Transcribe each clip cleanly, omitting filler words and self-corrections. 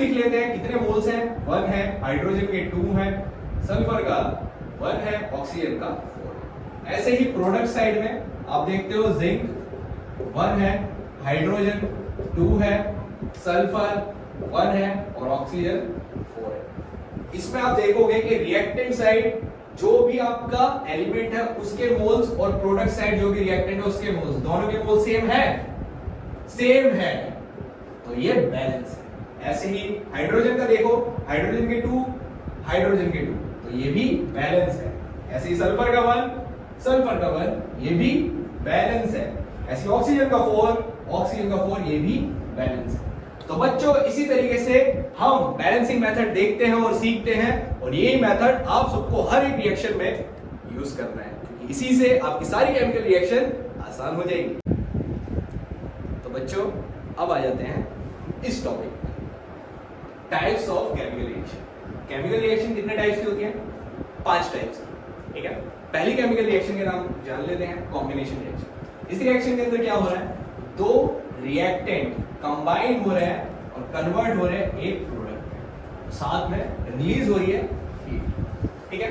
लिख लेते हैं, कितने मोल्स हैं, 1 है, हाइड्रोजन के 2 है, सल्फर का 1 है, ऑक्सीजन का 4 है। ऐसे ही प्रोडक्ट साइड में आप देखते हो जिंक 1 है, हाइड्रोजन 2 है, सल्फर 1 है और ऑक्सीजन 4 है। इसमें आप देखोगे कि रिएक्टेंट साइड जो भी आपका एलिमेंट है उसके मोल्स और प्रोडक्ट साइड जो भी रिएक्टेंट है उसके मोल्स, दोनों के मोल्स सेम है, सेम है, तो ये बैलेंस है। ऐसे ही हाइड्रोजन का देखो, हाइड्रोजन के 2, हाइड्रोजन के 2, तो ये भी बैलेंस है। ऐसे ही सल्फर का 1, सल्फर का 1, ये भी बैलेंस है। ऐसे ऑक्सीजन का 4, ऑक्सीजन का 4, ये भी बैलेंस है। तो बच्चों इसी तरीके से हम बैलेंसिंग मेथड देखते हैं और सीखते हैं, और यही मेथड आप सबको हर एक रिएक्शन में यूज करना है, क्योंकि इसी से आपकी सारी केमिकल रिएक्शन आसान हो जाएगी। तो बच्चों अब आ जाते हैं इस टॉपिक पर, types of chemical reaction. Chemical reaction कितने टाइप्स की होती है? 5 टाइप्स की, ठीक है। पहली केमिकल रिएक्शन के नाम जान लेते हैं, कॉम्बिनेशन रिएक्शन। इस रिएक्शन के अंदर क्या हो रहा है, दो रिएक्टेंट कंबाइन हो रहे हैं और कन्वर्ट हो रहे हैं एक प्रोडक्ट में, साथ में रिलीज हो रही है हीट, ठीक है।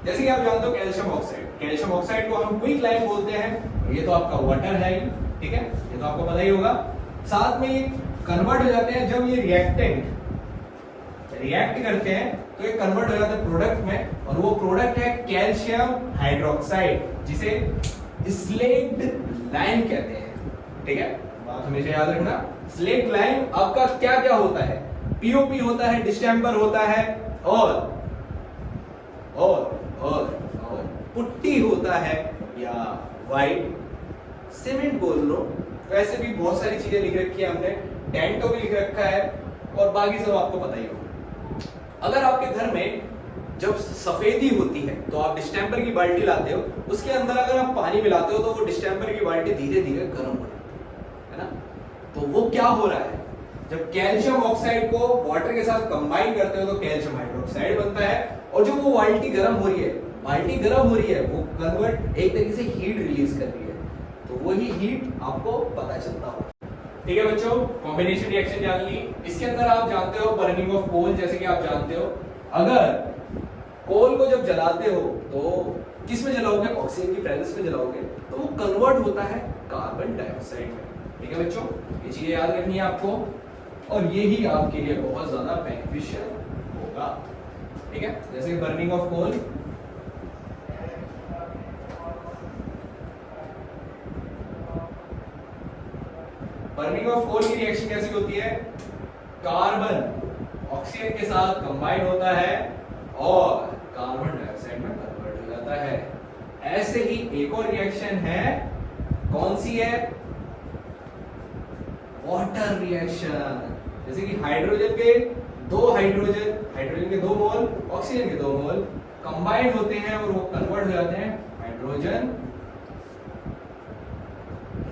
जैसे कि आप जानते हो कैल्शियम ऑक्साइड, कैल्शियम ऑक्साइड को हम क्विक लाइम बोलते हैं, ये तो आपका वाटर है, ठीक है, ये तो आपको पता ही होगा। साथ में ये कन्वर्ट हो जाते हैं, जब ये रिएक्टेंट रिएक्ट करते हैं तो ये कन्वर्ट हो जाता है प्रोडक्ट में, और वो प्रोडक्ट है कैल्शियम हाइड्रोक्साइड, जिसे स्लेक्ड लाइम कहते हैं, ठीक है। बात हमेशा याद रखना, स्लेक्ड लाइम आपका क्या क्या होता है, पीओपी होता है, डिस्टेंपर होता है, और पुट्टी होता है, या व्हाइट सीमेंट बोल लो। वैसे भी बहुत सारी चीजें लिख रखी है हमने, डेंटो भी लिख रखा है, और बाकी सब आपको पता ही होगा। अगर आपके घर में जब सफेदी होती है तो आप डिस्टेंपर की बाल्टी लाते हो, उसके अंदर अगर आप पानी मिलाते हो तो वो डिस्टेंपर की बाल्टी धीरे धीरे गर्म हो जाती है ना। तो वो क्या हो रहा है, जब कैल्शियम ऑक्साइड को वाटर के साथ कंबाइन करते हो तो कैल्शियम हाइड्रोक्साइड बनता है, और जो वो बाल्टी गर्म हो रही है, वो कन्वर्ट एक तरीके से हीट रिलीज कर रही है, तो वही हीट आपको पता चलता हो, ठीक है बच्चों। कॉम्बिनेशन रिएक्शन जान ली। इसके अंदर आप जानते हो बर्निंग ऑफ कोल, जैसे कि आप जानते हो अगर कोल को जब जलाते हो तो किस में जलाओगे, ऑक्सीजन की प्रेजेंस में जलाओगे, तो वो कन्वर्ट होता है कार्बन डाइऑक्साइड में, ठीक है बच्चों। ये चीजें याद रखनी है आपको, और ये ही आपके लिए बहुत ज्यादा बेनिफिशियल होगा, ठीक है। जैसे burning of coal, burning of coal की रिएक्शन कैसी होती है, कार्बन ऑक्सीजन के साथ कंबाइन होता है और कार्बन डाइऑक्साइड में कन्वर्ट हो जाता है। ऐसे ही एक और रिएक्शन है, कौन सी है, वाटर रिएक्शन। जैसे कि हाइड्रोजन के दो मोल, ऑक्सीजन के 2 मोल कंबाइन होते हैं और वो कन्वर्ट हो जाते हैं हाइड्रोजन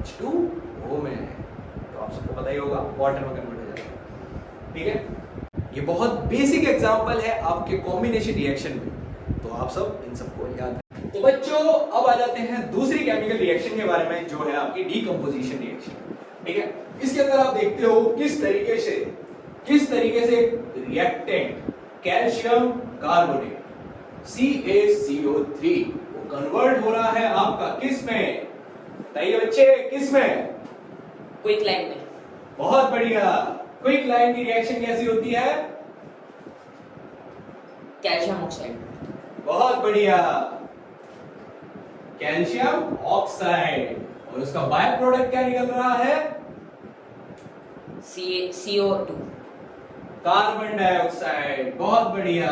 H2O में, तो आप सबको पता ही होगा वाटर में कन्वर्ट हो जाता है, ठीक है। ये बहुत बेसिक एग्जांपल है आपके कॉम्बिनेशन रिएक्शन में, तो आप सब इन सबको याद रखें। तो बच्चों अब आ जाते हैं दूसरी केमिकल रिएक्शन के बारे में, जो है आपकी डीकंपोजिशन रिएक्शन, ठीक है। इसके अंदर आप देखते हो किस तरीके से रिएक्टेंट कैल्शियम कार्बोनेट CaCO3 वो कन्वर्ट हो रहा है आपका किस में, बताइए बच्चे, किस में, क्विक लाइम में। बहुत बढ़िया। क्विक लाइम की रिएक्शन कैसी होती है, कैल्शियम ऑक्साइड। बहुत बढ़िया, कैल्शियम ऑक्साइड, और उसका बाय प्रोडक्ट क्या निकल रहा है, CO2, कार्बन डाइऑक्साइड। बहुत बढ़िया।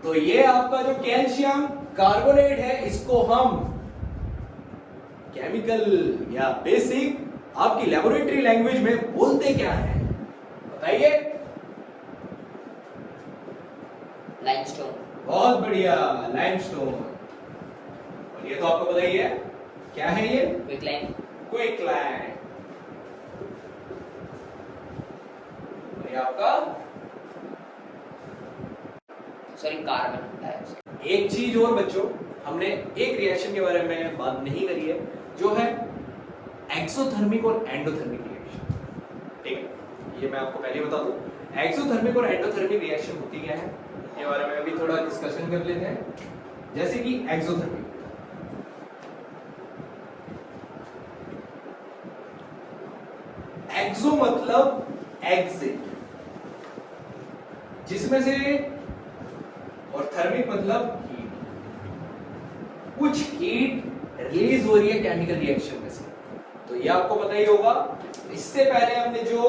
तो ये आपका जो कैल्शियम कार्बोनेट है, इसको हम केमिकल या बेसिक आपकी लेबोरेटरी लैंग्वेज में बोलते क्या है, बताइए। लाइमस्टोन। बहुत बढ़िया, लाइमस्टोन। और ये तो आपको पता ही है, क्या है ये, क्विक लाइम। Quick lime. ये आपका कार्बन डाइऑक्साइड। एक चीज और बच्चों, हमने एक रिएक्शन के बारे में बात नहीं करी है, जो है एक्सोथर्मिक और एंडोथर्मिक रिएक्शन, ठीक है। ये मैं आपको पहले बता दूं। एक्सोथर्मिक और एंडोथर्मिक रिएक्शन होती क्या है इसके बारे में अभी थोड़ा डिस्कशन कर लेते हैं। जैसे कि एक्सोथर्मिक, एक्सो मतलब एग्जिट, जिसमें से, और थर्मिक मतलब हीट। कुछ हीट रिलीज हो रही है केमिकल रिएक्शन में से, तो ये आपको पता ही होगा। इससे पहले हमने जो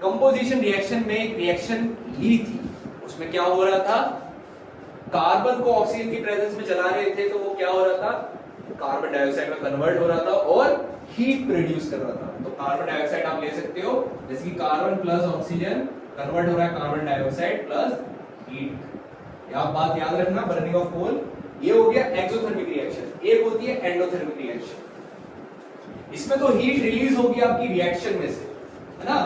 कंपोजिशन रिएक्शन में एक रिएक्शन ली थी, उसमें क्या हो रहा था, कार्बन को ऑक्सीजन की प्रेजेंस में चला रहे थे, तो वो क्या हो रहा था, कार्बन डाइऑक्साइड में कन्वर्ट हो रहा था और हीट प्रोड्यूस कर रहा था। तो कार्बन डाइऑक्साइड आप ले सकते हो, जैसे कि कार्बन प्लस ऑक्सीजन कन्वर्ट हो रहा है कार्बन डाइऑक्साइड प्लस हीट। ये आप बात याद रखना, बर्निंग ऑफ कोल। ये हो गया एक्सोथर्मिक रिएक्शन। एक होती है एंडोथर्मिक रिएक्शन, इसमें तो हीट रिलीज होगी आपकी रिएक्शन में से, है ना,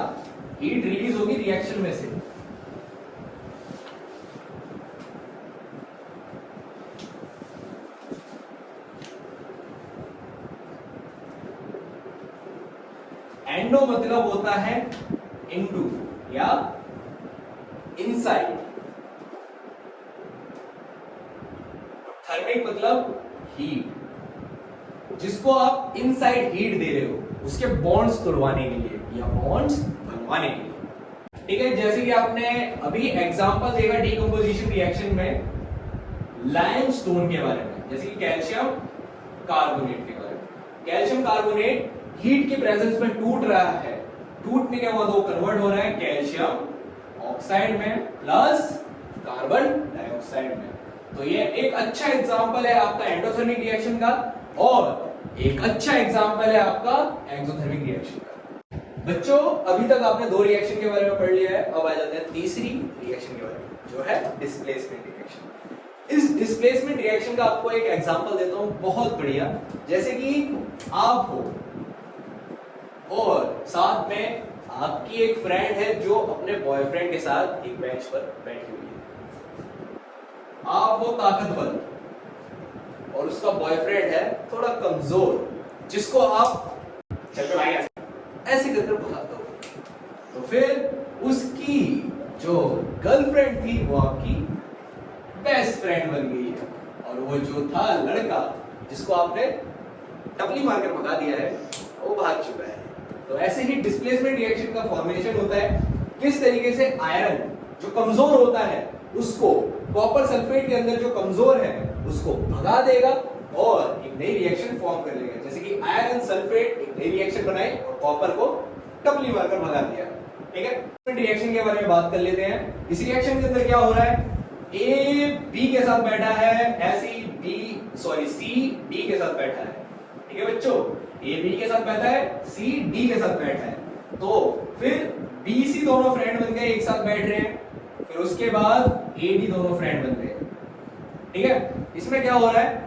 हीट रिलीज होगी रिएक्शन में से। एंडो मतलब होता है इनटू या इनसाइड, थर्मिक मतलब हीट, जिसको आप इनसाइड हीट दे रहे हो उसके बॉन्ड्स तोड़वाने के लिए या बॉन्ड्स बनवाने के लिए। ठीक है, जैसे कि आपने अभी एग्जांपल देखा डीकंपोजिशन रिएक्शन में लाइमस्टोन के बारे में, जैसे कि कैल्शियम कार्बोनेट के बारे में। कैल्शियम कार्बोनेट हीट के प्रेजेंस में टूट रहा है, टूटने के बाद वो कन्वर्ट हो रहा है कैल्शियम ऑक्साइड में प्लस कार्बन डाइऑक्साइड में। तो ये एक अच्छा एग्जांपल है आपका एंडोथर्मिक रिएक्शन का, और एक अच्छा एग्जांपल है आपका एक्सोथर्मिक रिएक्शन का। बच्चों अभी तक आपने दो रिएक्शन के बारे में पढ़ लिया है, अब आ जाते हैं तीसरी रिएक्शन के बारे में, जो है डिस्प्लेसमेंट रिएक्शन। इस डिस्प्लेसमेंट रिएक्शन का आपको एक एग्जांपल देता हूं बहुत बढ़िया। जैसे कि आप हो और साथ में आपकी एक फ्रेंड है जो अपने बॉयफ्रेंड के साथ एक बेंच पर बैठी हुई है। आप वो ताकतवर और उसका बॉयफ्रेंड है थोड़ा कमजोर, जिसको आप चल पे भाई ऐसे कर बुलाते हो। तो फिर उसकी जो गर्लफ्रेंड थी वो आपकी बेस्ट फ्रेंड बन गई है, और वो जो था लड़का जिसको आपने टपली मारकर भगा दिया है वो भाग चुका है। तो ऐसे ही डिस्प्लेसमेंट रिएक्शन का फॉर्मेशन होता है। किस तरीके से आयरन जो कमजोर होता है उसको कॉपर सल्फेट के अंदर जो कमजोर है उसको भगा देगा और एक नई रिएक्शन फॉर्म कर लेगा। जैसे कि आयरन सल्फेट एक नई रिएक्शन बनाई और कॉपर को टपली मारकर भगा दिया। ठीक है, रिएक्शन के बारे में बात कर लेते हैं। इस रिएक्शन के अंदर क्या हो रहा है, ए बी के साथ बैठा है, सी डी के साथ बैठा है। ठीक है बच्चों, ए बी के साथ बैठा है, सी डी के साथ बैठा है। तो फिर बी सी दोनों फ्रेंड बन गए, एक साथ बैठ रहे हैं। फिर उसके बाद ए डी दोनों फ्रेंड बन गए। ठीक है, इसमें क्या हो रहा है,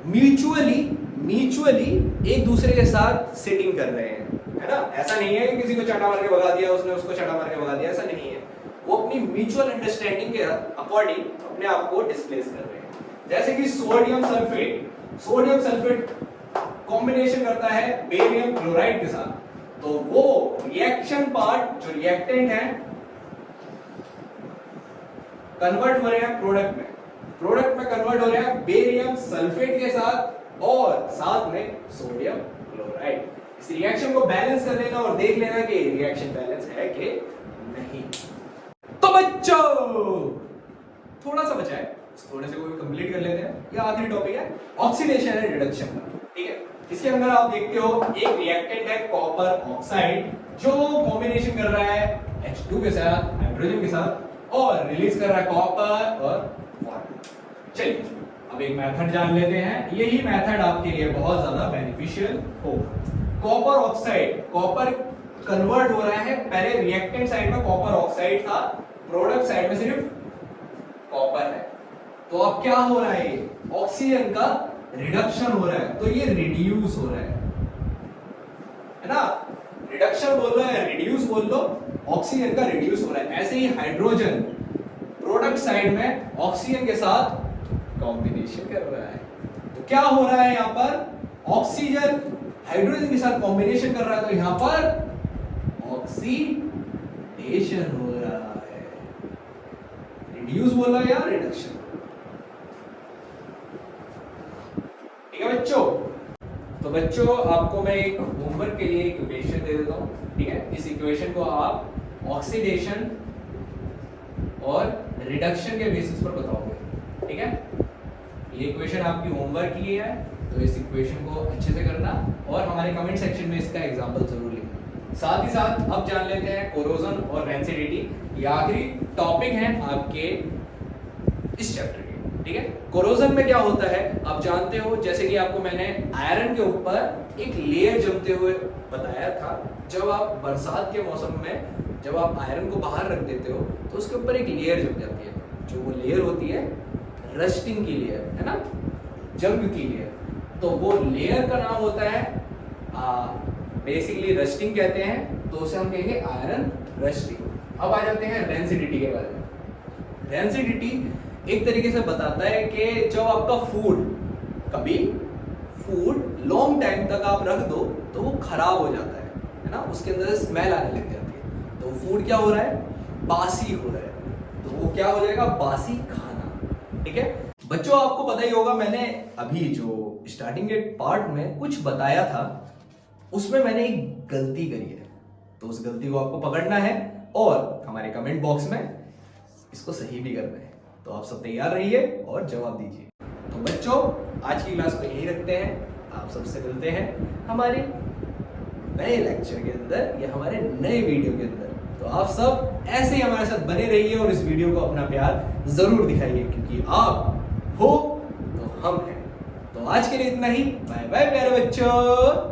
म्यूचुअली एक दूसरे के साथ सिटिंग कर रहे हैं, है ना। ऐसा नहीं है कि किसी को चाटा मार के भगा दिया, उसने उसको चाटा मार के भगा दिया, ऐसा नहीं है। वो अपनी म्यूचुअल अंडरस्टैंडिंग के अकॉर्डिंग अपने आप को डिस्प्लेस कर रहे हैं। जैसे कि सोडियम सल्फेट कॉम्बिनेशन करता है बेरियम क्लोराइड के साथ, तो वो रिएक्शन पार्ट जो रिएक्टेंट है कन्वर्ट हो रहे हैं प्रोडक्ट में कन्वर्ट हो रहे हैं बेरियम सल्फेट के साथ और साथ में सोडियम क्लोराइड। इस रिएक्शन को बैलेंस कर लेना और देख लेना कि रिएक्शन बैलेंस है कि नहीं। तो बच्चों थोड़ा सा बचा है, थोड़े से को कंप्लीट कर लेते हैं। ये आखिरी टॉपिक है ऑक्सीडेशन एंड रिडक्शन का। ठीक है, इसके अंदर आप देखते हो एक रिएक्टेंट है कॉपर ऑक्साइड जो कॉम्बिनेशन कर रहा है H2 के साथ हाइड्रोजन के साथ और रिलीज कर रहा है कॉपर और वाटर। चलिए अब एक मेथड जान लेते हैं, यही मेथड आपके लिए बहुत ज्यादा बेनिफिशियल होगा। कॉपर ऑक्साइड, कॉपर कन्वर्ट हो रहा है, पहले रिएक्टेंट साइड में कॉपर ऑक्साइड था, प्रोडक्ट साइड में सिर्फ कॉपर है। तो अब क्या हो रहा है, ऑक्सीजन का रिडक्शन हो रहा है, तो ये रिड्यूस हो रहा है ना। रिडक्शन बोल लो या रिड्यूस बोल लो, ऑक्सीजन का रिड्यूस हो रहा है। ऐसे ही हाइड्रोजन प्रोडक्ट साइड में ऑक्सीजन के साथ कॉम्बिनेशन कर रहा है। तो क्या हो रहा है, यहां पर ऑक्सीजन हाइड्रोजन के साथ कॉम्बिनेशन कर रहा है, तो यहां पर ऑक्सीडेशन ऑक्सीडेशन हो रहा है। रिड्यूस बोला या रिडक्शन? ठीक है बच्चों, तो बच्चों आपको मैं एक होमवर्क के लिए इक्वेशन दे देता हूं। ठीक है, इस इक्वेशन को आप ऑक्सीडेशन और रिडक्शन के बेसिस पर बताओगे। ठीक है, ये इक्वेशन आपकी होमवर्क के लिए है, तो इस इक्वेशन को अच्छे से करना और हमारे कमेंट सेक्शन में इसका एग्जांपल जरूर लिखना। साथ ही साथ अब जान लेते हैं कोरोजन और रेंसिडिटी, ये आखिरी टॉपिक है आपके इस चैप्टर के। ठीक है, कोरोजन में क्या होता है आप जानते हो, जैसे कि आपको मैंने आयरन के ऊपर एक लेयर जमते हुए बताया था। जब आप बरसात के मौसम में जब आप आयरन को बाहर रख देते हो तो उसके ऊपर एक लेयर जम जाती है, जो वो लेयर होती है रस्टिंग की लेयर, है ना, जंग की लेयर। तो वो लेयर का नाम होता है बेसिकली रस्टिंग कहते हैं, तो उसे हम कहेंगे आयरन रस्टिंग। अब आ जाते हैं रेंसिडिटी के बारे में। रेंसिडिटी एक तरीके से बताता है कि जब आपका कभी फूड लॉन्ग टाइम तक आप रख दो तो वो खराब हो जाता है ना, उसके अंदर से स्मेल आने लग जाती है, तो फूड क्या हो रहा है, बासी हो रहा है, तो वो क्या हो जाएगा, बासी खाना। ठीक है बच्चों, आपको पता ही होगा, मैंने अभी जो स्टार्टिंग के पार्ट में कुछ बताया था उसमें मैंने एक गलती करी है, तो उस गलती को आपको पकड़ना है और हमारे कमेंट बॉक्स में इसको सही भी करना है। तो आप सब तैयार रहिए और जवाब दीजिए। तो बच्चों आज की क्लास को यही रखते हैं, आप सबसे मिलते हैं हमारे नए लेक्चर के अंदर या हमारे नए वीडियो के अंदर। तो आप सब ऐसे ही हमारे साथ बने रहिए और इस वीडियो को अपना प्यार जरूर दिखाइए, क्योंकि आप हो तो हम हैं। तो आज के लिए इतना ही, बाय बाय प्यारे बच्चों।